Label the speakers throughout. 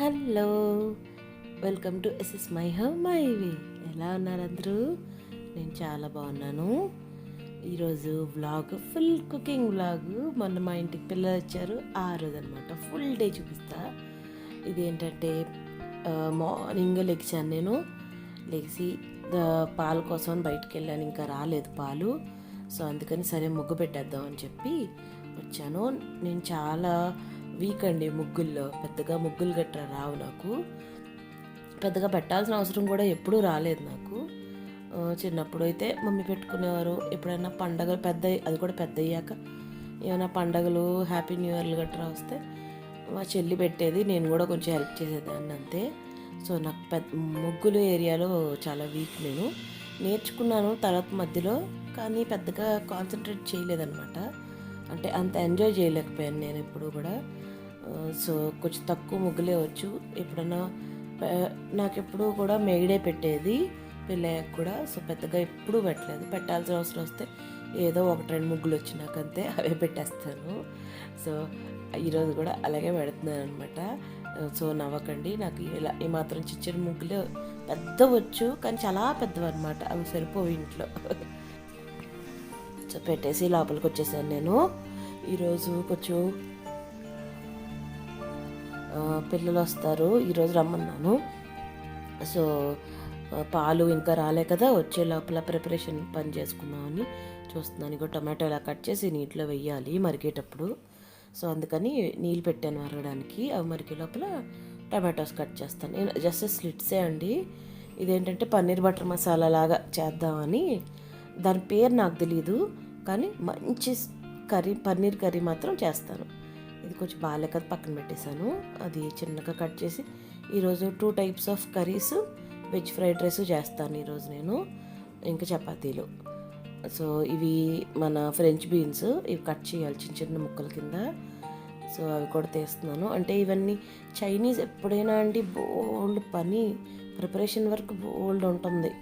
Speaker 1: Hello, welcome to SS my home my way. ఎలా ఉన్నారు అందరూ? నేను చాలా బాగున్నాను. ఈరోజు వ్లాగ్ ఫుల్ కుకింగ్ వ్లాగ్. మొన్న మా ఇంటికి పిల్లలు వచ్చారు, ఆ రోజు అనమాట. ఫుల్ డే చూపిస్తా. ఇదేంటంటే మార్నింగ్ లెగిసాను. నేను లెగిసి పాల కోసం బయటికి వెళ్ళాను, ఇంకా రాలేదు పాలు. సో అందుకని సరే ముగ్గు పెట్టేద్దాం అని చెప్పి వచ్చాను. నేను చాలా వీక్ అండి ముగ్గుల్లో. పెద్దగా ముగ్గులు గట్రా రావు నాకు. పెద్దగా పెట్టాల్సిన అవసరం కూడా ఎప్పుడూ రాలేదు నాకు. చిన్నప్పుడు అయితే మమ్మీ పెట్టుకునేవారు. ఎప్పుడైనా పండగలు అది కూడా పెద్ద అయ్యాక ఏమైనా పండగలు హ్యాపీ న్యూ ఇయర్లు గట్రా వస్తే మా చెల్లి పెట్టేది, నేను కూడా కొంచెం హెల్ప్ చేసేదాన్ని అంతే. సో నాకు ముగ్గులు ఏరియాలో చాలా వీక్. నేను నేర్చుకున్నాను తర్వాత మధ్యలో, కానీ పెద్దగా కాన్సన్ట్రేట్ చేయలేదన్నమాట. అంటే అంత ఎంజాయ్ చేయలేకపోయాను నేను ఎప్పుడు కూడా. సో కొంచెం తక్కువ ముగ్గులే వచ్చు. ఎప్పుడన్నా నాకు ఎప్పుడు కూడా మెయిడే పెట్టేది పెళ్ళయ్యాక కూడా. సో పెద్దగా ఎప్పుడూ పెట్టాల్సిన అవసరం వస్తే ఏదో 1-2 ముగ్గులు వచ్చినాకంతే అవే పెట్టేస్తాను. సో ఈరోజు కూడా అలాగే పెడుతున్నాను అనమాట. సో నవ్వకండి, నాకు ఇలా ఈ మాత్రం చిన్న ముగ్గులు పెద్ద వచ్చు, కానీ చాలా పెద్దవి అనమాట. అవి సరిపోవు ఇంట్లో. సో పెట్టేసి లోపలికి వచ్చేసాను నేను. ఈరోజు కొంచెం పిల్లలు వస్తారు, ఈరోజు రమ్మన్నాను. సో పాలు ఇంకా రాలే కదా, వచ్చే లోపల ప్రిపరేషన్ పని చేసుకుందామని చూస్తున్నాను. ఇంకో టమాటో ఇలా కట్ చేసి నీటిలో వెయ్యాలి మరిగేటప్పుడు. సో అందుకని నీళ్ళు పెట్టాను మరగడానికి. అవి మరిగే లోపల టమాటోస్ కట్ చేస్తాను. నేను జస్ట్ స్లిట్సే అండి. ఇదేంటంటే పన్నీర్ బటర్ మసాలా లాగా చేద్దామని. దాని పేరు నాకు తెలీదు, కానీ మంచి పన్నీర్ కర్రీ మాత్రం చేస్తాను. ఇది కొంచెం బాగాలేక పక్కన పెట్టేశాను. అది చిన్నగా కట్ చేసి ఈరోజు 2 types of curries, veg fried rice చేస్తాను ఈరోజు నేను, ఇంకా చపాతీలు. సో ఇవి మన ఫ్రెంచ్ బీన్స్, ఇవి కట్ చేయాలి చిన్న ముక్కల కింద. సో అవి కూడా తీస్తున్నాను. అంటే ఇవన్నీ చైనీస్ ఎప్పుడైనా అండి బోల్డ్ పని, ప్రిపరేషన్ వర్క్ బోల్డ్ ఉంటుంది.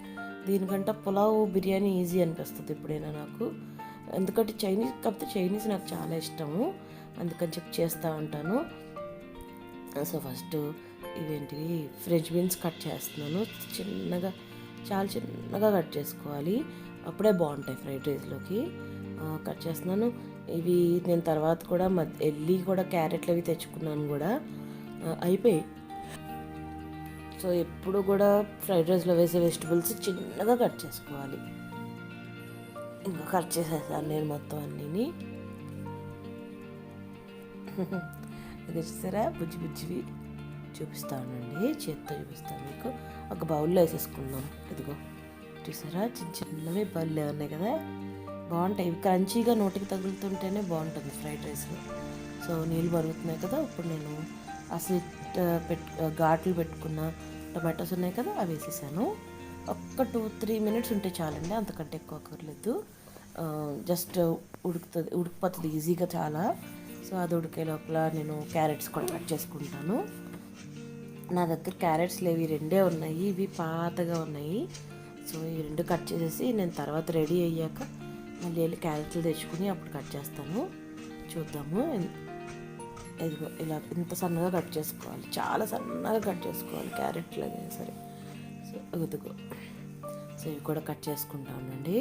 Speaker 1: దీనికంటే పులావ్ బిర్యానీ ఈజీ అనిపిస్తుంది ఎప్పుడైనా నాకు. ఎందుకంటే కాకపోతే చైనీస్ నాకు చాలా ఇష్టము, అందుకని చెప్పి చేస్తూ ఉంటాను. సో ఫస్ట్ ఇవేంటి ఫ్రెంచ్ బీన్స్ కట్ చేస్తున్నాను. చాలా చిన్నగా కట్ చేసుకోవాలి, అప్పుడే బాగుంటాయి ఫ్రైడ్ రైస్లోకి. కట్ చేస్తున్నాను. ఇవి నేను తర్వాత కూడా వెళ్ళి కూడా క్యారెట్లు అవి తెచ్చుకున్నాను కూడా, అయిపోయాయి. సో ఎప్పుడు కూడా ఫ్రైడ్ రైస్లో వేసే వెజిటబుల్స్ చిన్నగా కట్ చేసుకోవాలి. ఇంకా కట్ చేసేసాను నేను మొత్తం అన్నీని. ఇది చూసారా, బుజ్జివి చూపిస్తానండి, చేత్తో చూపిస్తాను మీకు. ఒక బౌల్లో వేసేసుకుందాం. ఇదిగో చూసారా, చిన్నవి బౌల్లో ఉన్నాయి కదా, బాగుంటాయి. ఇవి క్రంచీగా నోటికి తగులుతుంటేనే బాగుంటుంది ఫ్రైడ్ రైస్లో. సో నీళ్ళు మరుగుతున్నాయి కదా, ఇప్పుడు నేను అసలు ఘాట్లు పెట్టుకున్న టమాటోస్ ఉన్నాయి కదా, అవి వేసేసాను. ఒక్క 2-3 మినిట్స్ ఉంటే చాలండి, అంతకంటే ఎక్కువ అక్కర్లేదు. జస్ట్ ఉడికిపోతుంది ఈజీగా చాలా. సో అది ఉడికే లోపల నేను క్యారెట్స్ కూడా కట్ చేసుకుంటాను. నా దగ్గర క్యారెట్స్ లేవు, ఈ 2 ఉన్నాయి, ఇవి పాతగా ఉన్నాయి. సో ఈ 2 కట్ చేసేసి నేను తర్వాత రెడీ అయ్యాక మళ్ళీ వెళ్ళి క్యారెట్లు తెచ్చుకుని అప్పుడు కట్ చేస్తాను. చూద్దాము. ఇదిగో ఇలా ఇంత సన్నగా కట్ చేసుకోవాలి, చాలా సన్నగా కట్ చేసుకోవాలి క్యారెట్లు అయినా సరే. సో ఇదిగో, సో ఇవి కూడా కట్ చేసుకుంటానండి.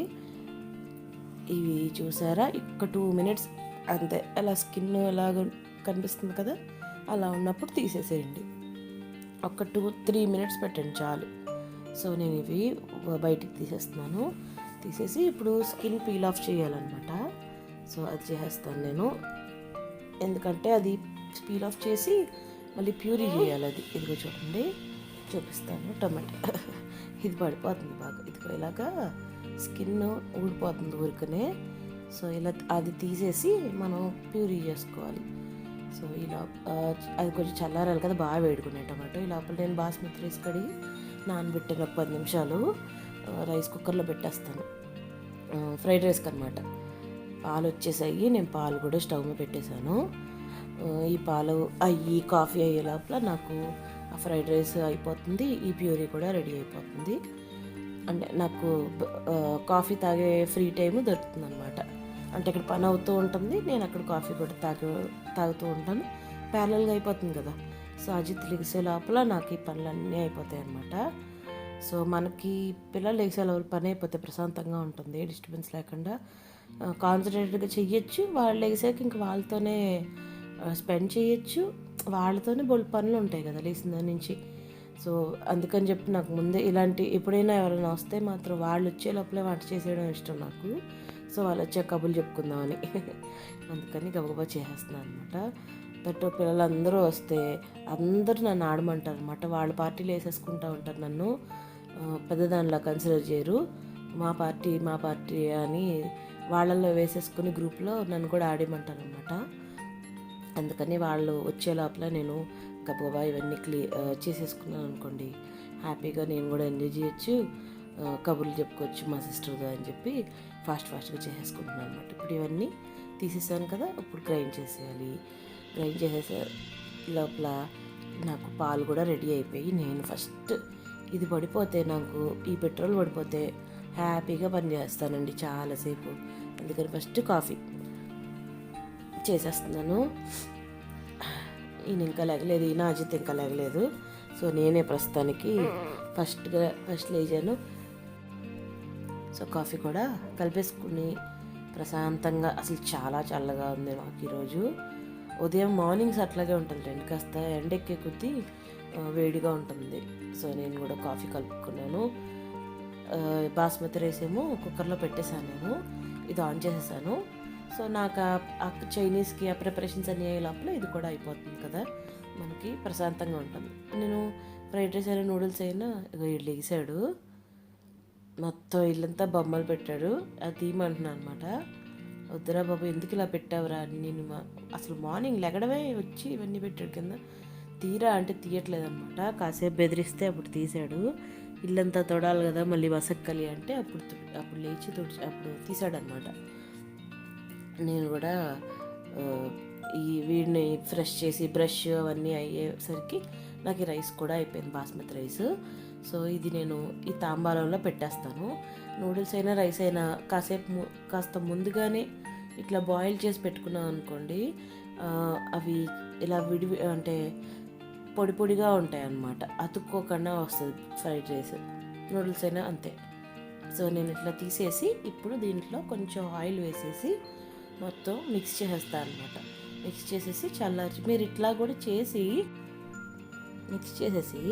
Speaker 1: ఇవి చూసారా, ఒక 2 మినిట్స్ అంతే. అలా స్కిన్ ఎలాగ కనిపిస్తుంది కదా, అలా ఉన్నప్పుడు తీసేసేయండి. ఒక 2-3 మినిట్స్ పెట్టండి చాలు. సో నేను ఇవి బయటికి తీసేస్తున్నాను. తీసేసి ఇప్పుడు స్కిన్ పీల్ ఆఫ్ చేయాలన్నమాట. సో అది చేసేస్తాను నేను, ఎందుకంటే అది పీల్ ఆఫ్ చేసి మళ్ళీ ప్యూరీ చేయాలి. అది ఇదిగో చూడండి, చూపిస్తాను. టమాటా ఇది పడిపోతుంది బాగా, ఇదిగో ఇలాగా స్కిన్ ఊడిపోతుంది ఊరికనే. సో ఇలా అది తీసేసి మనం ప్యూరీ చేసుకోవాలి. సో ఇలా అది కొంచెం చల్లారాలి కదా, బాగా వేడుకునే టమాటో. ఈ లోపల నేను బాస్మతి రైస్ కడిగి నానబెట్టిన 10 నిమిషాలు రైస్ కుక్కర్లో పెట్టేస్తాను, ఫ్రైడ్ రైస్కి అనమాట. పాలు వచ్చేసాయి, నేను పాలు కూడా స్టవ్ మీద పెట్టేశాను. ఈ పాలు అయ్యి కాఫీ అయ్యే లోపల నాకు ఆ ఫ్రైడ్ రైస్ అయిపోతుంది, ఈ ప్యూరీ కూడా రెడీ అయిపోతుంది. అంటే నాకు కాఫీ తాగే ఫ్రీ టైము దొరుకుతుంది అనమాట. అంటే ఇక్కడ పని అవుతూ ఉంటుంది, నేను అక్కడ కాఫీ కూడా తాగుతూ ఉంటాను. ప్యారలల్గా అయిపోతుంది కదా. సో అజిత్ లెగిసే లోపల నాకు ఈ పనులన్నీ అయిపోతాయి అన్నమాట. సో మనకి పిల్లలు లెగిసే లోపల పని అయిపోతే ప్రశాంతంగా ఉంటుంది, డిస్టర్బెన్స్ లేకుండా కాన్సన్ట్రేటెడ్గా చెయ్యొచ్చు. వాళ్ళు లెగిసాక ఇంక వాళ్ళతోనే స్పెండ్ చేయొచ్చు, వాళ్ళతోనే బోల్డ్ పనులు ఉంటాయి కదా లేచిన దాని నుంచి. సో అందుకని చెప్పి నాకు ముందే ఇలాంటి ఎప్పుడైనా ఎవరైనా వస్తే మాత్రం వాళ్ళు వచ్చే లోపలే వంట చేసేయడం ఇష్టం నాకు. సో వాళ్ళు వచ్చే కబుర్లు చెప్పుకుందామని అందుకని గబగబా చేసేస్తున్నాను అనమాట. దట్టు పిల్లలందరూ వస్తే అందరూ నన్ను ఆడమంటారు అనమాట. వాళ్ళ పార్టీలు వేసేసుకుంటూ ఉంటారు, నన్ను పెద్దదానిలా కన్సిడర్ చేయరు. మా పార్టీ అని వాళ్ళల్లో వేసేసుకుని గ్రూప్లో నన్ను కూడా ఆడేయమంటారు అనమాట. అందుకని వాళ్ళు వచ్చే లోపల నేను గబగబా ఇవన్నీ చేసేసుకున్నాను అనుకోండి, హ్యాపీగా నేను కూడా ఎంజాయ్ చేయొచ్చు, కబుర్లు చెప్పుకోవచ్చు మా సిస్టర్తో అని చెప్పి ఫాస్ట్గా చేసేసుకుంటున్నాను అనమాట. ఇప్పుడు ఇవన్నీ తీసేసాను కదా, ఇప్పుడు గ్రైండ్ చేసేయాలి. గ్రైండ్ చేసేసే లోపల నాకు పాలు కూడా రెడీ అయిపోయి, నేను ఫస్ట్ ఇది పడిపోతే, నాకు ఈ పెట్రోల్ పడిపోతే హ్యాపీగా పని చేస్తానండి చాలాసేపు. అందుకని ఫస్ట్ కాఫీ చేసేస్తున్నాను. ఈయన ఇంకా లేగలేదు, ఈయన అజిత్ ఇంకా లేగలేదు. సో నేనే ప్రస్తుతానికి ఫస్ట్ లేచాను. సో కాఫీ కూడా కలిపేసుకుని ప్రశాంతంగా, అసలు చాలా చల్లగా ఉంది మాకు ఈరోజు. ఉదయం మార్నింగ్స్ అట్లాగే ఉంటుంది అండి, కాస్త ఎండెక్కే కొద్దీ వేడిగా ఉంటుంది. సో నేను కూడా కాఫీ కలుపుకున్నాను. బాస్మతి రైస్ ఏమో కుక్కర్లో పెట్టేశాను, నేను ఇది ఆన్ చేసేసాను. సో నాకు ఆ చైనీస్కి ఆ ప్రిపరేషన్స్ అన్నీ అయ్యే లోపల ఇది కూడా అయిపోతుంది కదా, మనకి ప్రశాంతంగా ఉంటుంది. నేను ఫ్రైడ్ రైస్ అయినా నూడిల్స్ అయినా ఇడ్లీ లెగిసాడు, మొత్తం ఇల్లంతా బొమ్మలు పెట్టాడు. అది తీయమంటున్నాను అనమాట. వద్దురా బాబు ఎందుకు ఇలా పెట్టావురా అని. నేను అసలు మార్నింగ్ లెగడమే వచ్చి ఇవన్నీ పెట్టాడు కింద. తీరా అంటే తీయట్లేదు అనమాట. కాసేపు బెదిరిస్తే అప్పుడు తీసాడు. ఇల్లంతా తొడాలి కదా మళ్ళీ వసక్కలి అంటే అప్పుడు లేచి అప్పుడు తీసాడనమాట. నేను కూడా వీడిని ఫ్రెష్ చేసి బ్రష్ అవన్నీ అయ్యేసరికి నాకు ఈ రైస్ కూడా అయిపోయింది, బాస్మతి రైస్. సో ఇది నేను ఈ తాంబాలంలో పెట్టేస్తాను. నూడిల్స్ అయినా రైస్ అయినా కాస్త ముందుగానే ఇట్లా బాయిల్ చేసి పెట్టుకున్నాం అనుకోండి, అవి ఇలా అంటే పొడిగా ఉంటాయి అన్నమాట, అతుక్కోకుండా వస్తుంది ఫ్రైడ్ రైస్. నూడిల్స్ అయినా అంతే. సో నేను ఇట్లా తీసేసి ఇప్పుడు దీంట్లో కొంచెం ఆయిల్ వేసేసి మొత్తం మిక్స్ చేసేస్తాను అనమాట. మిక్స్ చేసేసి చల్లార్చి, మీరు ఇట్లా కూడా మిక్స్ చేసేసి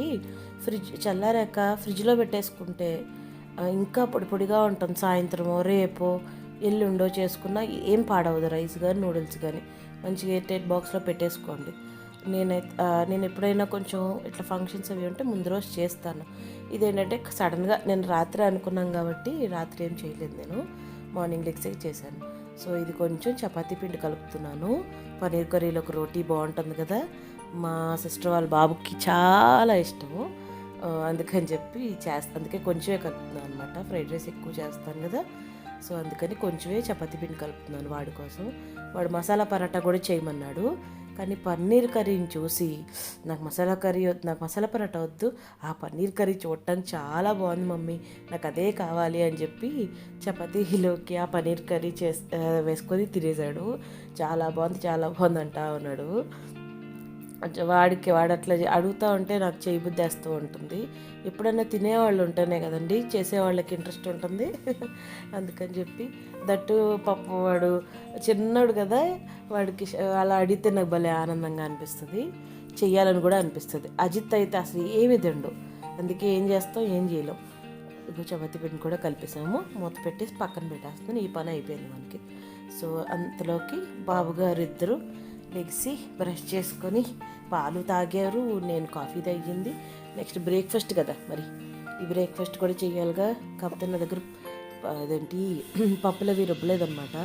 Speaker 1: చల్లారాక ఫ్రిడ్జ్లో పెట్టేసుకుంటే ఇంకా పొడిగా ఉంటుంది. సాయంత్రమో రేపో ఎల్లుండో చేసుకున్నా ఏం పాడవదు, రైస్ కానీ నూడిల్స్ కానీ. మంచిగా ఎయిర్టైట్ బాక్స్లో పెట్టేసుకోండి. నేను ఎప్పుడైనా కొంచెం ఇట్లా ఫంక్షన్స్ అవి ఉంటే ముందు రోజు చేస్తాను. ఇదేంటంటే సడన్గా నేను రాత్రి అనుకున్నాను కాబట్టి రాత్రి ఏం చేయలేదు, నేను మార్నింగ్ లెగ్సే చేశాను. సో ఇది కొంచెం చపాతీ పిండి కలుపుతున్నాను. పన్నీర్ కర్రీలో ఒక రోటీ బాగుంటుంది కదా, మా సిస్టర్ వాళ్ళ బాబుకి చాలా ఇష్టము, అందుకని చెప్పి అందుకే కొంచెమే కలుపుతున్నాను అనమాట. ఫ్రైడ్ రైస్ ఎక్కువ చేస్తాను కదా, సో అందుకని కొంచెమే చపాతీ పిండి కలుపుతున్నాను వాడి కోసం. వాడు మసాలా పరాటా కూడా చేయమన్నాడు, కానీ పన్నీర్ కర్రీని చూసి నాకు మసాలా పరాటా వద్దు, ఆ పన్నీర్ కర్రీ చూడటానికి చాలా బాగుంది మమ్మీ, నాకు అదే కావాలి అని చెప్పి చపాతీలోకి ఆ పన్నీర్ కర్రీ వేసుకొని తినేసాడు. చాలా బాగుంది అంటా ఉన్నాడు. వాడు అట్లా అడుగుతూ ఉంటే నాకు చేయబుద్ధి వేస్తూ ఉంటుంది. ఎప్పుడైనా తినేవాళ్ళు ఉంటేనే కదండి చేసేవాళ్ళకి ఇంట్రెస్ట్ ఉంటుంది. అందుకని చెప్పి దట్టు పప్పు వాడు చిన్నోడు కదా, వాడికి అలా అడిగితే నాకు భలే ఆనందంగా అనిపిస్తుంది, చెయ్యాలని కూడా అనిపిస్తుంది. అజిత్ అయితే అసలు ఏమి తిండు, అందుకే ఏం చేస్తాం ఏం చేయలేం. ఇగో చపాతీ పిండి కూడా కలిపేసాము, మూత పెట్టేసి పక్కన పెట్టేస్తాను. ఈ పని అయిపోయింది మనకి. సో అంతలోకి బాబుగారు ఇద్దరు లెగిసి బ్రష్ చేసుకొని పాలు తాగారు, నేను కాఫీ తాగింది. నెక్స్ట్ బ్రేక్ఫాస్ట్ కదా, మరి ఈ బ్రేక్ఫాస్ట్ కూడా చేయాలిగా. కాకపోతే నా దగ్గర అదేంటి పప్పులు అవి రుబ్బలేదన్నమాట.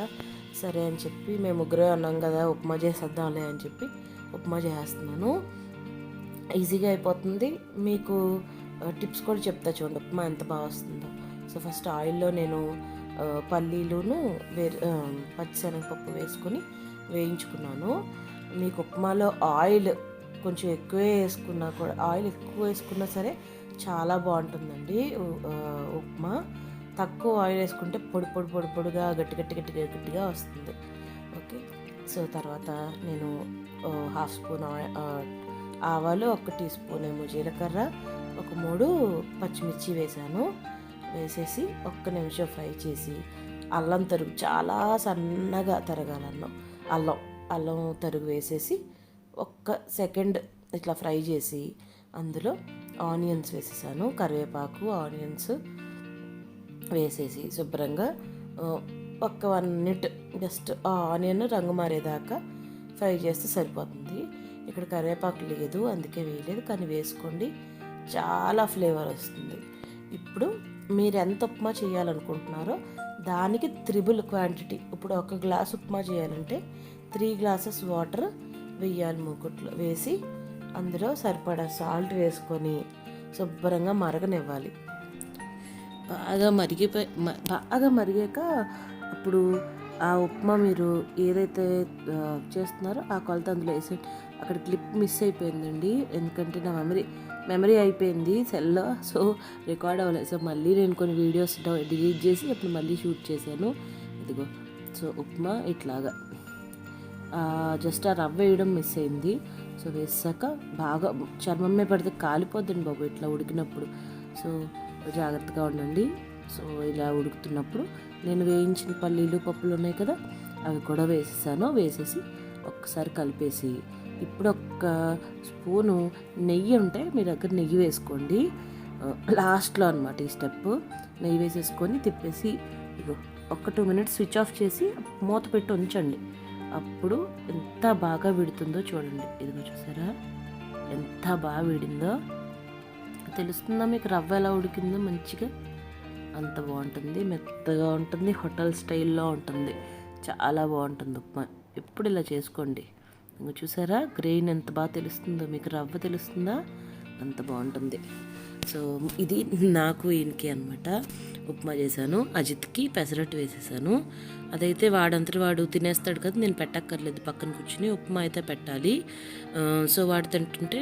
Speaker 1: సరే అని చెప్పి మేము ముగ్గురే అన్నాం కదా, ఉప్మా చేసేద్దాంలే అని చెప్పి ఉప్మా చేస్తున్నాను. ఈజీగా అయిపోతుంది. మీకు టిప్స్ కూడా చెప్తా చూడండి ఉప్మా ఎంత బాగా వస్తుందో. సో ఫస్ట్ ఆయిల్లో నేను పల్లీలును పచ్చిశనగపప్పు వేసుకొని వేయించుకున్నాను. మీకు ఉప్మాలో ఆయిల్ కొంచెం ఎక్కువే వేసుకున్నా కూడా, ఆయిల్ ఎక్కువ వేసుకున్నా సరే చాలా బాగుంటుందండి ఉప్మా. తక్కువ ఆయిల్ వేసుకుంటే పొడిగా గట్టిగా వస్తుంది. ఓకే, సో తర్వాత నేను హాఫ్ స్పూన్ ఆవాలు 1 టీ స్పూన్ ఏమో జీలకర్ర, ఒక 3 పచ్చిమిర్చి వేసాను. వేసేసి 1 నిమిషం ఫ్రై చేసి అల్లం తరుగు చాలా సన్నగా తరగాలన్నం. అల్లం తరుగు వేసేసి 1 సెకండ్ ఇట్లా ఫ్రై చేసి అందులో ఆనియన్స్ వేసేసాను. కరివేపాకు, ఆనియన్స్ వేసేసి శుభ్రంగా ఒక 1 మినిట్ జస్ట్ ఆ ఆనియన్ రంగు మారేదాకా ఫ్రై చేస్తే సరిపోతుంది. ఇక్కడ కరివేపాకు లేదు అందుకే వేయలేదు, కానీ వేసుకోండి, చాలా ఫ్లేవర్ వస్తుంది. ఇప్పుడు మీరు ఎంత ఉప్మా చేయాలనుకుంటున్నారో దానికి 3 క్వాంటిటీ. ఇప్పుడు 1 గ్లాస్ ఉప్మా చేయాలంటే 3 గ్లాసెస్ వాటర్ వేయాలి. మూకుట్లో వేసి అందులో సరిపడా సాల్ట్ వేసుకొని శుభ్రంగా మరగనివ్వాలి. బాగా మరిగాక అప్పుడు ఆ ఉప్మా మీరు ఏదైతే చేస్తున్నారో ఆ కొలత అందులో వేసి. అక్కడ క్లిప్ మిస్ అయిపోయిందండి, ఎందుకంటే నా మెమరీ అయిపోయింది సెల్లో, సో రికార్డ్ అవ్వలేదు. సో మళ్ళీ నేను కొన్ని వీడియోస్ డిలీట్ చేసి అప్పుడు మళ్ళీ షూట్ చేశాను. ఇదిగో సో ఉప్మా ఇట్లాగా జస్ట్ ఆ రవ్వ వేయడం మిస్ అయింది. సో వేసాక బాగా చర్మమే పడితే కాలిపోద్దండి బాబు ఇట్లా ఉడికినప్పుడు. సో జాగ్రత్తగా ఉండండి. సో ఇలా ఉడుకుతున్నప్పుడు నేను వేయించిన పల్లీలు పప్పులు ఉన్నాయి కదా, అవి కూడా వేసేసాను. వేసేసి ఒక్కసారి కలిపేసి ఇప్పుడు 1 స్పూను నెయ్యి ఉంటే మీ దగ్గర నెయ్యి వేసుకోండి, లాస్ట్లో అనమాట ఈ స్టెప్. నెయ్యి వేసేసుకొని తిప్పేసి ఇగో 1-2 మినిట్స్ స్విచ్ ఆఫ్ చేసి మూత పెట్టి ఉంచండి. అప్పుడు ఎంత బాగా విడుతుందో చూడండి. ఇదిగో చూసారా ఎంత బాగా విడిందో తెలుస్తుందా మీకు? రవ్వ ఎలా ఉడికిందో మంచిగా, అంత బాగుంటుంది, మెత్తగా ఉంటుంది, హోటల్ స్టైల్లో ఉంటుంది, చాలా బాగుంటుంది ఉప్మా. ఎప్పుడు ఇలా చేసుకోండి. ఇంకా చూసారా గ్రెయిన్ ఎంత బాగా తెలుస్తుందో మీకు, రవ్వ తెలుస్తుందా, అంత బాగుంటుంది. సో ఇది నాకు ఈయనకి అనమాట ఉప్మా చేశాను. అజిత్కి పెసరట్టు వేసేసాను. అదైతే వాడంతటి వాడు తినేస్తాడు కదా, నేను పెట్టక్కర్లేదు, పక్కన కూర్చుని ఉప్మా అయితే పెట్టాలి. సో వాడు తింటుంటే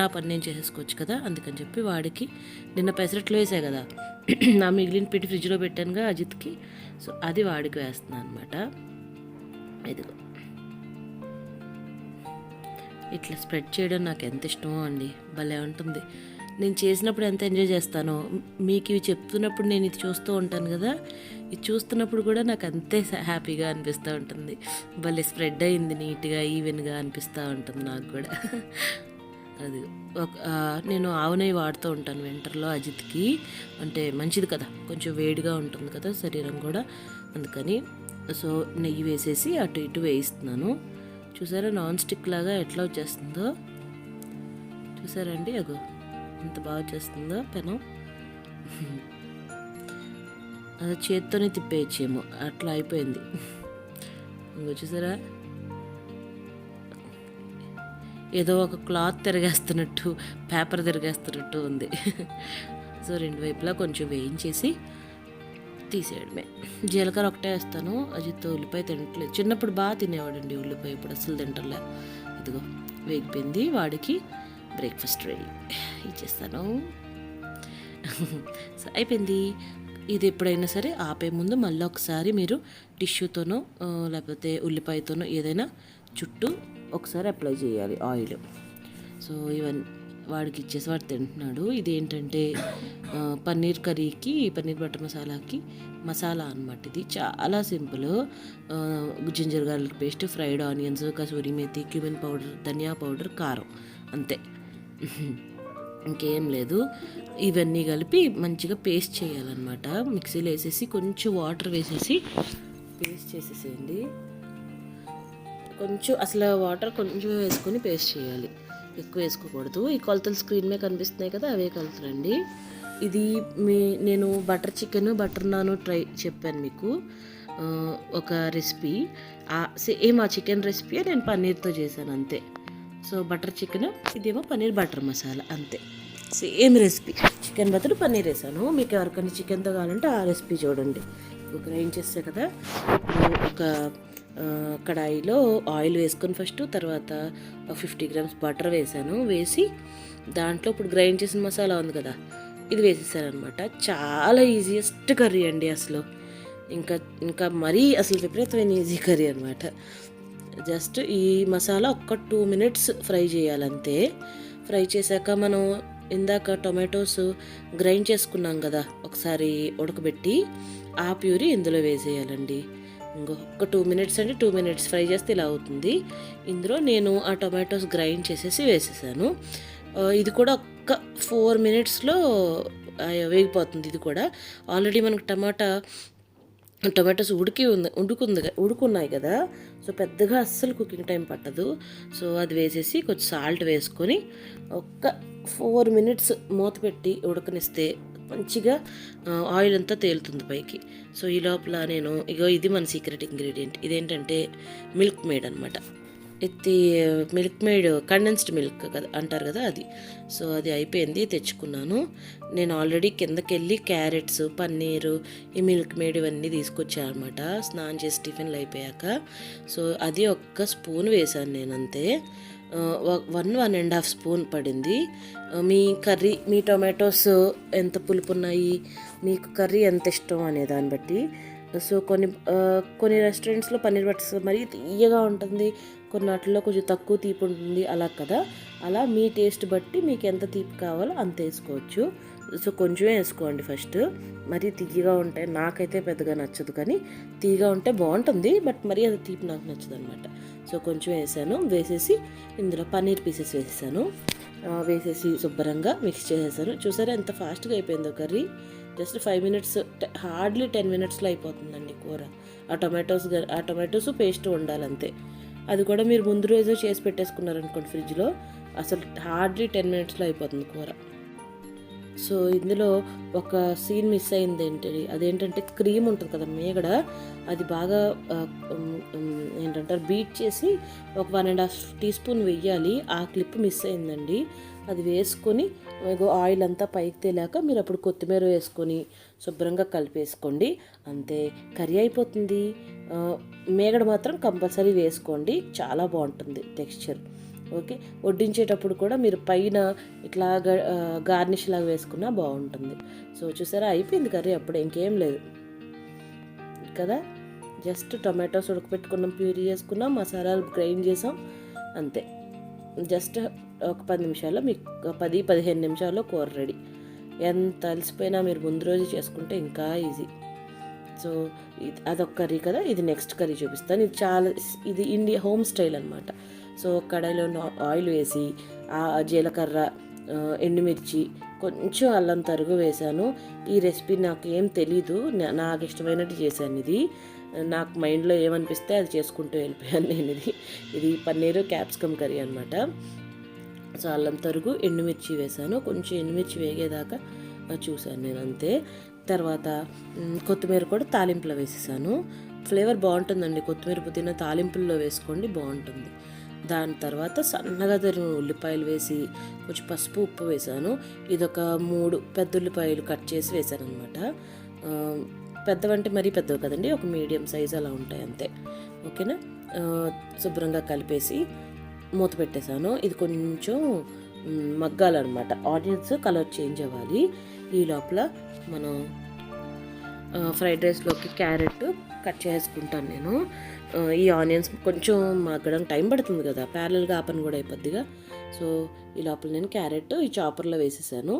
Speaker 1: నా పని నేను చేసేసుకోవచ్చు కదా, అందుకని చెప్పి వాడికి నిన్న పెసరట్లు వేసా కదా, నా మిగిలిన పెట్టి ఫ్రిడ్జ్లో పెట్టానుగా అజిత్కి, సో అది వాడికి వేస్తున్నాను అనమాట. ఇదిగో ఇట్లా స్ప్రెడ్ చేయడం నాకు ఎంత ఇష్టమో అండి, భలే ఉంటుంది. నేను చేసినప్పుడు ఎంత ఎంజాయ్ చేస్తానో, మీకు ఇవి చెప్తున్నప్పుడు నేను ఇది చూస్తూ ఉంటాను కదా, ఇది చూస్తున్నప్పుడు కూడా నాకు అంతే హ్యాపీగా అనిపిస్తూ ఉంటుంది. భలే స్ప్రెడ్ అయింది నీట్గా, ఈవెన్గా అనిపిస్తూ ఉంటుంది నాకు కూడా. అది నేను ఆవు నెయ్యి వాడుతూ ఉంటాను వింటర్లో అజిత్కి, అంటే మంచిది కదా, కొంచెం వేడిగా ఉంటుంది కదా శరీరం కూడా, అందుకని. సో నెయ్యి వేసేసి అటు ఇటు వేయిస్తున్నాను. చూసారా నాన్ స్టిక్ లాగా ఎట్లా వచ్చేస్తుందో చూసారండి, అగో ఎంత బాగా వచ్చేస్తుందో పెనం. అది చేత్తోనే తిప్పేయచ్చేమో, అట్లా అయిపోయింది. ఇంకో చూసారా ఏదో ఒక క్లాత్ తిరగేస్తున్నట్టు, పేపర్ తిరగేస్తున్నట్టు ఉంది. సో 2 వైపులా కొంచెం వేయించేసి తీసేయడమే. జీలకర్ర ఒకటే వేస్తాను. అజిత్ ఉల్లిపాయ తినట్లేదు, చిన్నప్పుడు బాగా తినేవాడండి ఉల్లిపాయ, ఇప్పుడు అసలు తింటలే. ఇదిగో వేగిపోయింది, వాడికి బ్రేక్ఫాస్ట్ రెడీ ఇచ్చేస్తాను. సో అయిపోయింది. ఇది ఎప్పుడైనా సరే ఆపే ముందు మళ్ళీ ఒకసారి మీరు టిష్యూతోనో లేకపోతే ఉల్లిపాయతోనో ఏదైనా చుట్టూ ఒకసారి అప్లై చేయాలి ఆయిల్. సో ఇవన్నీ వాడికి ఇచ్చేసి వాడు తింటున్నాడు. ఇదేంటంటే పన్నీర్ కర్రీకి, పన్నీర్ బటర్ మసాలాకి మసాలా అనమాట. ఇది చాలా simple. Ginger garlic paste, fried onions, kasuri methi, cumin powder, ధనియా పౌడర్, కారం, అంతే, ఇంకేం లేదు. ఇవన్నీ కలిపి మంచిగా పేస్ట్ చేయాలన్నమాట. మిక్సీలో వేసేసి కొంచెం వాటర్ వేసేసి పేస్ట్ చేసేసేయండి. కొంచెం అసలు వాటర్ కొంచెం వేసుకొని పేస్ట్ చేయాలి, ఎక్కువ వేసుకోకూడదు. ఈ కొలతలు స్క్రీన్ మీద కనిపిస్తున్నాయి కదా, అవే కొలతలండి. ఇది నేను బటర్ చికెన్, బటర్ నాన్ చెప్పాను మీకు ఒక రెసిపీ. సేమ్ ఆ చికెన్ రెసిపీ నేను పన్నీర్తో చేశాను అంతే. సో బటర్ చికెన్, ఇదేమో పన్నీర్ బటర్ మసాలా, అంతే, సేమ్ రెసిపీ. చికెన్ బదులు పన్నీర్ వేసాను. మీకు ఎవరికైనా చికెన్తో కావాలంటే ఆ రెసిపీ చూడండి. గ్రైండ్ చేస్తే కదా. ఇప్పుడు ఒక కడాయిలో ఆయిల్ వేసుకొని ఫస్ట్, తర్వాత 50 గ్రామ్స్ బటర్ వేసాను. వేసి దాంట్లో ఇప్పుడు గ్రైండ్ చేసిన మసాలా ఉంది కదా, ఇది వేసేసారనమాట. చాలా ఈజియెస్ట్ కర్రీ అండి అసలు, ఇంకా మరీ అసలు విపరీతమైన ఈజీ కర్రీ అనమాట. జస్ట్ ఈ మసాలా ఒక్క 2 మినిట్స్ ఫ్రై చేయాలంతే. ఫ్రై చేశాక మనం ఇందాక టొమాటోస్ గ్రైండ్ చేసుకున్నాం కదా ఒకసారి ఉడకబెట్టి, ఆ ప్యూరీ ఇందులో వేసేయాలండి. ఒక 2 మినిట్స్ అంటే 2 మినిట్స్ ఫ్రై చేస్తే ఇలా అవుతుంది. ఇందులో నేను ఆ టొమాటోస్ గ్రైండ్ చేసేసి వేసేసాను. ఇది కూడా ఒక్క 4 మినిట్స్లో వేగిపోతుంది. ఇది కూడా ఆల్రెడీ మనకు టొమాటోస్ ఉడుకున్నాయి కదా, సో పెద్దగా అస్సలు కుకింగ్ టైం పట్టదు. సో అది వేసేసి కొంచెం సాల్ట్ వేసుకొని ఒక్క 4 మినిట్స్ మూత పెట్టి ఉడకనిస్తే మంచిగా ఆయిల్ అంతా తేలుతుంది పైకి. సో ఈ లోపల నేను ఇది మన సీక్రెట్ ఇంగ్రీడియంట్. ఇదేంటంటే మిల్క్ మేడ్ అనమాట. ఇది మిల్క్ మేడ్ కండెన్స్డ్ మిల్క్ కదా అంటారు కదా, అది. సో అది అయిపోయింది, తెచ్చుకున్నాను. నేను ఆల్రెడీ కిందకి వెళ్ళి క్యారెట్స్, పన్నీరు, ఈ మిల్క్ మేడ్ ఇవన్నీ తీసుకొచ్చాను అనమాట స్నానం చేసి టిఫిన్లు అయిపోయాక. సో అది ఒక్క స్పూన్ వేసాను నేను అంతే. 1.5 స్పూన్ పడింది. మీ కర్రీ, మీ టొమాటోస్ ఎంత పులుపు ఉన్నాయి, మీకు కర్రీ ఎంత ఇష్టం అనే దాన్ని బట్టి. సో కొన్ని రెస్టారెంట్స్లో పన్నీర్ బటర్ మరీ తీయగా ఉంటుంది, కొన్ని వాటిల్లో కొంచెం తక్కువ తీపి ఉంటుంది, అలా కదా. అలా మీ టేస్ట్ బట్టి మీకు ఎంత తీపి కావాలో అంత వేసుకోవచ్చు. సో కొంచెమే వేసుకోండి ఫస్ట్. మరీ తీయగా ఉంటే నాకైతే పెద్దగా నచ్చదు, కానీ తీయగా ఉంటే బాగుంటుంది, బట్ మరీ అది తీపి నాకు నచ్చదు అనమాట. సో కొంచెం వేసాను. వేసేసి ఇందులో పన్నీర్ పీసెస్ వేసేసాను. వేసేసి శుభ్రంగా మిక్స్ చేసేసాను. చూసారా ఎంత ఫాస్ట్గా అయిపోయిందో కర్రీ. జస్ట్ 5 మినిట్స్, హార్డ్లీ 10 మినిట్స్లో అయిపోతుందండి కూర. ఆ టొమాటోస్ పేస్ట్ ఉండాలంతే. అది కూడా మీరు ముందు రోజు చేసి పెట్టేసుకున్నారనుకోండి ఫ్రిడ్జ్లో, అసలు హార్డ్లీ 10 మినిట్స్లో అయిపోతుంది కూర. సో ఇందులో ఒక సీన్ మిస్ అయింది అదేంటంటే క్రీమ్ ఉంటుంది కదా మేగడ, అది బాగా ఏంటంటారు బీట్ చేసి ఒక 1.5 టీ స్పూన్ వెయ్యాలి. ఆ క్లిప్ మిస్ అయిందండి. అది వేసుకొని ఆయిల్ అంతా పైకి తేలాక మీరు అప్పుడు కొత్తిమీర వేసుకొని శుభ్రంగా కలిపేసుకోండి, అంతే కర్రీ అయిపోతుంది. మేగడ మాత్రం కంపల్సరీ వేసుకోండి, చాలా బాగుంటుంది టెక్స్చర్. ఓకే, వడ్డించేటప్పుడు కూడా మీరు పైన ఇట్లా గార్నిష్ లాగా వేసుకున్నా బాగుంటుంది. సో చూసారా అయిపోయింది కర్రీ, అప్పుడు ఇంకేం లేదు కదా. జస్ట్ టొమాటోస్ ఉడకపెట్టుకున్నాం, ప్యూరీ చేసుకున్నాం, మసాలాలు గ్రైండ్ చేసాం, అంతే. జస్ట్ ఒక 10 నిమిషాల్లో మీకు 10-15 నిమిషాల్లో కూర రెడీ. ఎంత అలసిపోయినా మీరు ముందు రోజు చేసుకుంటే ఇంకా ఈజీ. సో అదొక కర్రీ కదా. ఇది నెక్స్ట్ కర్రీ చూపిస్తాను. ఇది ఇండియా హోమ్ స్టైల్ అనమాట. సో కడాయిలో ఆయిల్ వేసి ఆ జీలకర్ర, ఎండుమిర్చి, కొంచెం అల్లం తరుగు వేశాను. ఈ రెసిపీ నాకు ఏం తెలీదు, నాకు ఇష్టమైనట్టు చేశాను. ఇది నాకు మైండ్లో ఏమనిపిస్తే అది చేసుకుంటూ వెళ్ళిపోయాను నేను. ఇది పన్నీరు క్యాప్సికమ్ కర్రీ అనమాట. సో అల్లం తరుగు, ఎండుమిర్చి వేశాను. కొంచెం ఎండుమిర్చి వేగేదాకా చూశాను నేను, అంతే. తర్వాత కొత్తిమీర కూడా తాలింపులో వేసేసాను. ఫ్లేవర్ బాగుంటుందండి, కొత్తిమీర పుదీనా తాలింపుల్లో వేసుకోండి, బాగుంటుంది. దాని తర్వాత సన్నగా తరిగిన ఉల్లిపాయలు వేసి కొంచెం పసుపు, ఉప్పు వేసాను. ఇదొక 3 పెద్ద ఉల్లిపాయలు కట్ చేసి వేసాను అనమాట. పెద్దవంటే మరీ పెద్దవి కదండి, ఒక మీడియం సైజ్ అలా ఉంటాయి అంతే. ఓకేనా. శుభ్రంగా కలిపేసి మూత పెట్టేశాను. ఇది కొంచెం మగ్గాలన్నమాట, ఆనియన్స్ కలర్ చేంజ్ అవ్వాలి. ఈ లోపల మనం ఫ్రైడ్ రైస్లోకి క్యారెట్ కట్ చేసుకుంటాను నేను. ఈ ఆనియన్స్ కొంచెం మగ్గడానికి టైం పడుతుంది కదా, ప్యారలల్గా ఆ పని కూడా అయిపోద్దిగా. సో ఈ లోపల నేను క్యారెట్ ఈ చాపర్లో వేసేసాను.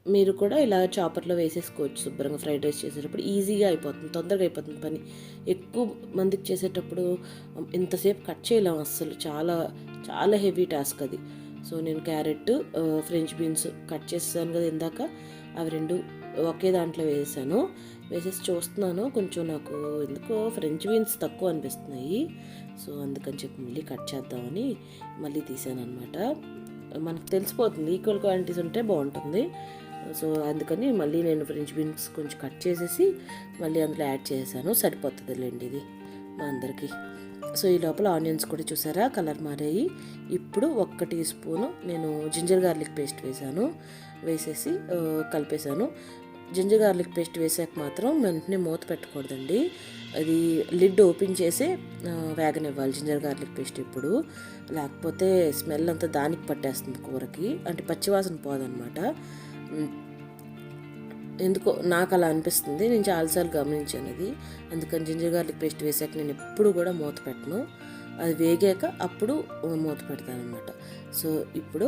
Speaker 1: మీరు కూడా ఇలా చాపర్లో వేసేసుకోవచ్చు శుభ్రంగా. ఫ్రైడ్ రైస్ చేసేటప్పుడు ఈజీగా అయిపోతుంది, తొందరగా అయిపోతుంది పని. ఎక్కువ మందికి చేసేటప్పుడు ఇంతసేపు కట్ చేయలేం అస్సలు, చాలా చాలా హెవీ టాస్క్ అది. సో నేను క్యారెట్, ఫ్రెంచ్ బీన్స్ కట్ చేసేసాను కదా ఇందాక, అవి 2 ఒకే దాంట్లో వేసాను. వేసేసి చూస్తున్నాను, కొంచెం నాకు ఎందుకో ఫ్రెంచ్ బీన్స్ తక్కువ అనిపిస్తున్నాయి. సో అందుకని చెప్పి మళ్ళీ కట్ చేద్దామని మళ్ళీ తీసాను అనమాట. మనకు తెలిసిపోతుంది, ఈక్వల్ క్వాంటిటీస్ ఉంటే బాగుంటుంది. సో అందుకని మళ్ళీ నేను ఫ్రెంచ్ బీన్స్ కొంచెం కట్ చేసేసి మళ్ళీ అందులో యాడ్ చేశాను, సరిపోతుందిలేండి ఇది మా అందరికీ. సో ఈ లోపల ఆనియన్స్ కూడా చూసారా కలర్ మారాయి. ఇప్పుడు 1 టీ స్పూను నేను జింజర్ గార్లిక్ పేస్ట్ వేసాను. వేసేసి కలిపేశాను. జింజర్ గార్లిక్ పేస్ట్ వేసాక మాత్రం వెంటనే మూత పెట్టకూడదండి, అది లిడ్ ఓపెన్ చేసి వేగనివ్వాలి జింజర్ గార్లిక్ పేస్ట్ ఇప్పుడు. లేకపోతే స్మెల్ అంతా దానికి పట్టేస్తుంది కూరకి, అంటే పచ్చివాసన పోదన్నమాట. ఎందుకో నాకు అలా అనిపిస్తుంది. నేను చాలాసార్లు గమనించాను అది. అందుకని జింజర్ గార్లిక్ పేస్ట్ వేసాక నేను ఎప్పుడు కూడా మూత పెట్టను. అది వేగాక అప్పుడు మూత పెడతాను అనమాట. సో ఇప్పుడు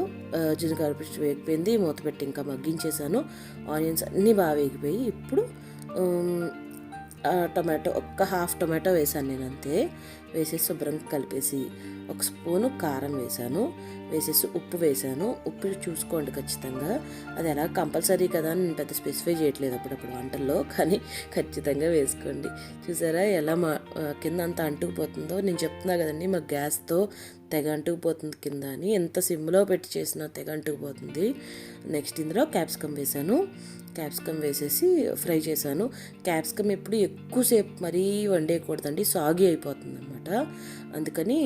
Speaker 1: జింజర్ గార్లిక్ పేస్ట్ వేగిపోయింది. మూత పెట్టి ఇంకా మగ్గించేసాను. ఆనియన్స్ అన్నీ బాగా వేగిపోయి ఇప్పుడు టొమాటో హాఫ్ టొమాటో వేసాను నేను అంతే. వేసేసి శుభ్రంగా కలిపేసి ఒక స్పూను కారం వేసేసి ఉప్పు వేసాను. ఉప్పు చూసుకోండి ఖచ్చితంగా. అది ఎలా కంపల్సరీ కదా అని నేను పెద్ద స్పెసిఫై చేయట్లేదు అప్పుడప్పుడు వంటల్లో, కానీ ఖచ్చితంగా వేసుకోండి. చూసారా ఎలా కింద అంతా అంటుకుపోతుందో. నేను చెప్తున్నా కదండి, మా గ్యాస్తో తెగ అంటుకుపోతుంది కింద అని. ఎంత సిమ్లో పెట్టి చేసినా తెగ అంటుకుపోతుంది. నెక్స్ట్ ఇందులో క్యాప్సికమ్ వేసేసి ఫ్రై చేశాను. క్యాప్సికమ్ ఎప్పుడు ఎక్కువసేపు మరీ వండేయకూడదండి, సాగి అయిపోతుంది అనమాట. అందుకని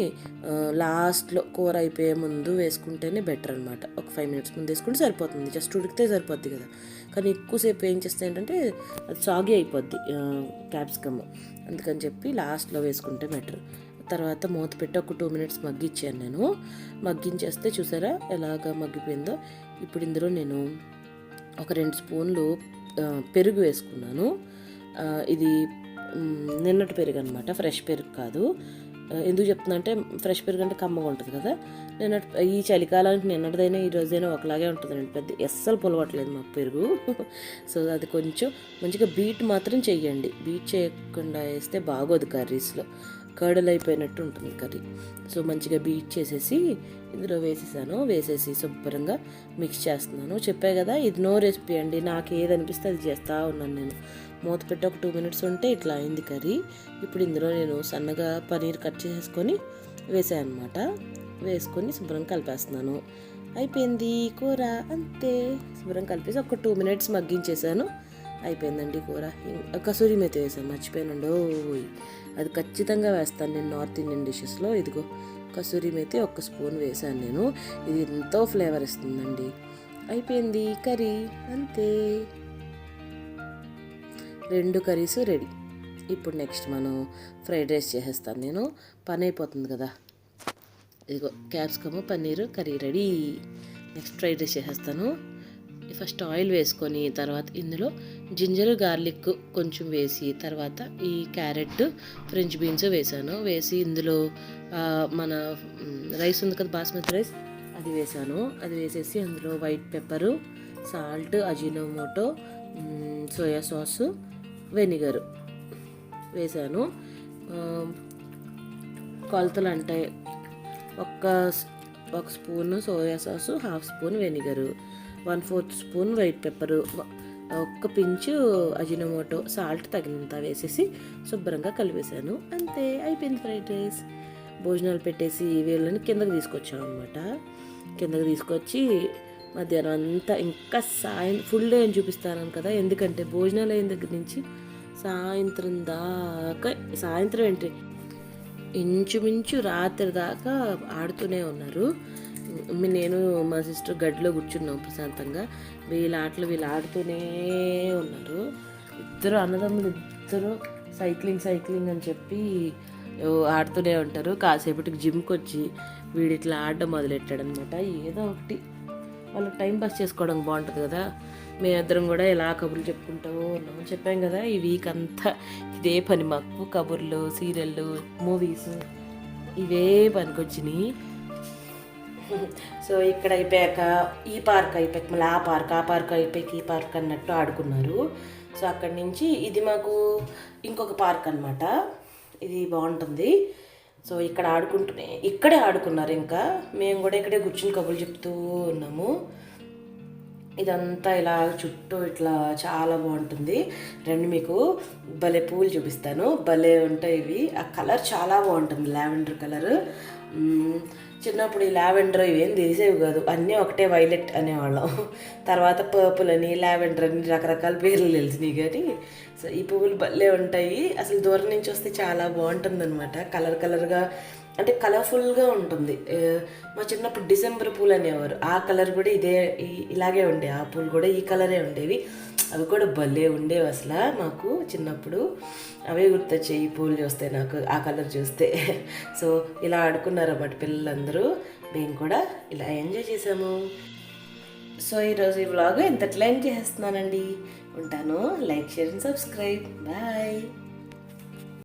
Speaker 1: లాస్ట్లో కూర అయిపోయే ముందు వేసుకుంటేనే బెటర్ అనమాట. ఒక 5 minutes ముందు వేసుకుంటే సరిపోతుంది, జస్ట్ ఉడికితే సరిపోద్ది కదా. కానీ ఎక్కువసేపు ఏం చేస్తే ఏంటంటే అది సాగి అయిపోద్ది క్యాప్సికమ్. అందుకని చెప్పి లాస్ట్లో వేసుకుంటే బెటర్. తర్వాత మూత పెట్టి ఒక 2 minutes మగ్గించాను నేను. మగ్గించేస్తే చూసారా ఎలాగ మగ్గిపోయిందో. ఇప్పుడు ఇందులో నేను ఒక 2 స్పూన్లు పెరుగు వేసుకున్నాను. ఇది నిన్నటి పెరుగు అనమాట, ఫ్రెష్ పెరుగు కాదు. ఎందుకు చెప్తున్నా అంటే ఫ్రెష్ పెరుగు అంటే కమ్మగా ఉంటుంది కదా. ఈ చలికాలానికి నిన్నటిదైనా ఈ రోజైనా ఒకలాగే ఉంటుందండి, పెద్ద అస్సలు పొలవట్లేదు మాకు పెరుగు. సో అది కొంచెం మంచిగా బీట్ మాత్రం చెయ్యండి. బీట్ చేయకుండా వేస్తే బాగోదు కర్రీస్లో, కర్డల్ అయిపోయినట్టు ఉంటుంది కర్రీ. సో మంచిగా బీట్ చేసేసి ఇందులో వేసేసి శుభ్రంగా మిక్స్ చేస్తున్నాను. చెప్పే కదా ఇది నో రెసిపీ అండి, నాకు ఏది అనిపిస్తే అది చేస్తూ ఉన్నాను నేను. మూత పెట్టి ఒక 2 minutes ఉంటే ఇట్లా అయింది కర్రీ. ఇప్పుడు ఇందులో నేను సన్నగా పనీర్ కట్ చేసుకొని వేసాను అనమాట. వేసుకొని శుభ్రంగా కలిపేస్తున్నాను. అయిపోయింది కూర, అంతే. శుభ్రంగా కలిపేసి ఒక 2 minutes మగ్గించేసాను. అయిపోయిందండి కూర. కసూరి మేతి వేసాను, మర్చిపోయానండి. అది ఖచ్చితంగా వేస్తాను నేను నార్త్ ఇండియన్ డిషెస్లో. ఇదిగో కసూరి మేతి 1 స్పూన్ వేసాను నేను. ఇది ఎంతో ఫ్లేవర్ ఇస్తుందండి. అయిపోయింది కర్రీ, అంతే. 2 కర్రీస్ రెడీ. ఇప్పుడు నెక్స్ట్ మనం ఫ్రైడ్ రైస్ చేసేస్తాను నేను. పని అయిపోతుంది కదా. ఇదిగో capsicum paneer curry ready. Next fried rice చేసేస్తాను. ఫస్ట్ ఆయిల్ వేసుకొని తర్వాత ఇందులో జింజర్ గార్లిక్ కొంచెం వేసి తర్వాత ఈ క్యారెట్ ఫ్రెంచ్ బీన్స్ వేసి ఇందులో మన రైస్ ఉంది కదా, బాస్మతి రైస్, అది వేసేసి అందులో white pepper, salt, Ajinomoto, soya sauce, vinegar వేసాను. కొలతలు అంటే ఒక spoon soya sauce, half spoon vinegar, 1/4 spoon white pepper, ఒక్క పించు అజినోమోటో, సాల్ట్ తగినంత వేసేసి శుభ్రంగా కలిపేసాను. అంతే, అయిపోయింది ఫ్రైడ్ రైస్. భోజనాలు పెట్టేసి వీళ్ళని కిందకి తీసుకొచ్చాం అనమాట. కిందకి తీసుకొచ్చి మధ్యాహ్నం అంతా ఇంకా ఫుల్ డే అని చూపిస్తాను కదా, ఎందుకంటే భోజనాలు అయిన దగ్గర నుంచి సాయంత్రం దాకా, సాయంత్రం ఏంటి ఇంచుమించు రాత్రి దాకా ఆడుతూనే ఉన్నారు. నేను మా సిస్టర్ గడిలో కూర్చున్నాం ప్రశాంతంగా. వీళ్ళు ఆడుతూనే ఉన్నారు. ఇద్దరు అన్నదమ్ములు సైక్లింగ్ అని చెప్పి ఆడుతూనే ఉంటారు. కాసేపటికి జిమ్కి వచ్చి వీడు ఇట్లా ఆడడం మొదలెట్టాడనమాట. ఏదో ఒకటి వాళ్ళు టైం పాస్ చేసుకోవడం బాగుంటుంది కదా. మేమిద్దరం కూడా ఇలా కబుర్లు చెప్పుకుంటూ ఉన్నాము. చెప్పాం కదా, ఈ వీక్ అంతా ఇదే పని మాకు. కబుర్లు, సీరియళ్ళు, మూవీస్ ఇవే పనికొచ్చినాయి. సో ఇక్కడ అయిపోయాక ఈ పార్క్ అయిపోయాక మళ్ళీ ఆ పార్క్ అయిపోయాక ఈ పార్క్ అన్నట్టు ఆడుకున్నారు. సో అక్కడి నుంచి ఇది మాకు ఇంకొక పార్క్ అనమాట. ఇది బాగుంటుంది. సో ఇక్కడే ఆడుకున్నారు. ఇంకా మేము కూడా ఇక్కడే కూర్చుని కబుర్లు చెప్తూ ఉన్నాము. ఇదంతా ఇలా చుట్టూ ఇట్లా చాలా బాగుంటుంది. రండి, మీకు భలే పూలు చూపిస్తాను. భలే ఉంటాయి ఇవి. ఆ కలర్ చాలా బాగుంటుంది, లావెండర్ కలర్. చిన్నప్పుడు ఈ లావెండర్ ఇవేం తెలిసేవి కాదు, అన్నీ ఒకటే వైలెట్ అనేవాళ్ళం. తర్వాత పర్పుల్ అని, లావెండర్ అని రకరకాల పేర్లు తెలిసినాయి. కానీ సో ఈ పువ్వులు భలే ఉంటాయి. అసలు దూరం నుంచి వస్తే చాలా బాగుంటుంది అనమాట. కలర్గా అంటే కలర్ఫుల్గా ఉంటుంది. మా చిన్నప్పుడు డిసెంబర్ పూలు అనేవారు. ఆ కలర్ కూడా ఇలాగే ఉండే. ఆ పూలు కూడా ఈ కలరే ఉండేవి. అవి కూడా భలే ఉండేవి అసలు మాకు చిన్నప్పుడు. అవే గుర్తొచ్చాయి ఈ పూలు చూస్తే నాకు, ఆ కలర్ చూస్తే. సో ఇలా ఆడుకున్నారు అన్నమాట పిల్లలందరూ. మేము కూడా ఇలా ఎంజాయ్ చేసాము. సో ఈరోజు ఈ వ్లాగ్ ఇంతట్లా ఎంజాయ్ చేస్తున్నానండి. ఉంటాను. Like, share and subscribe. Bye.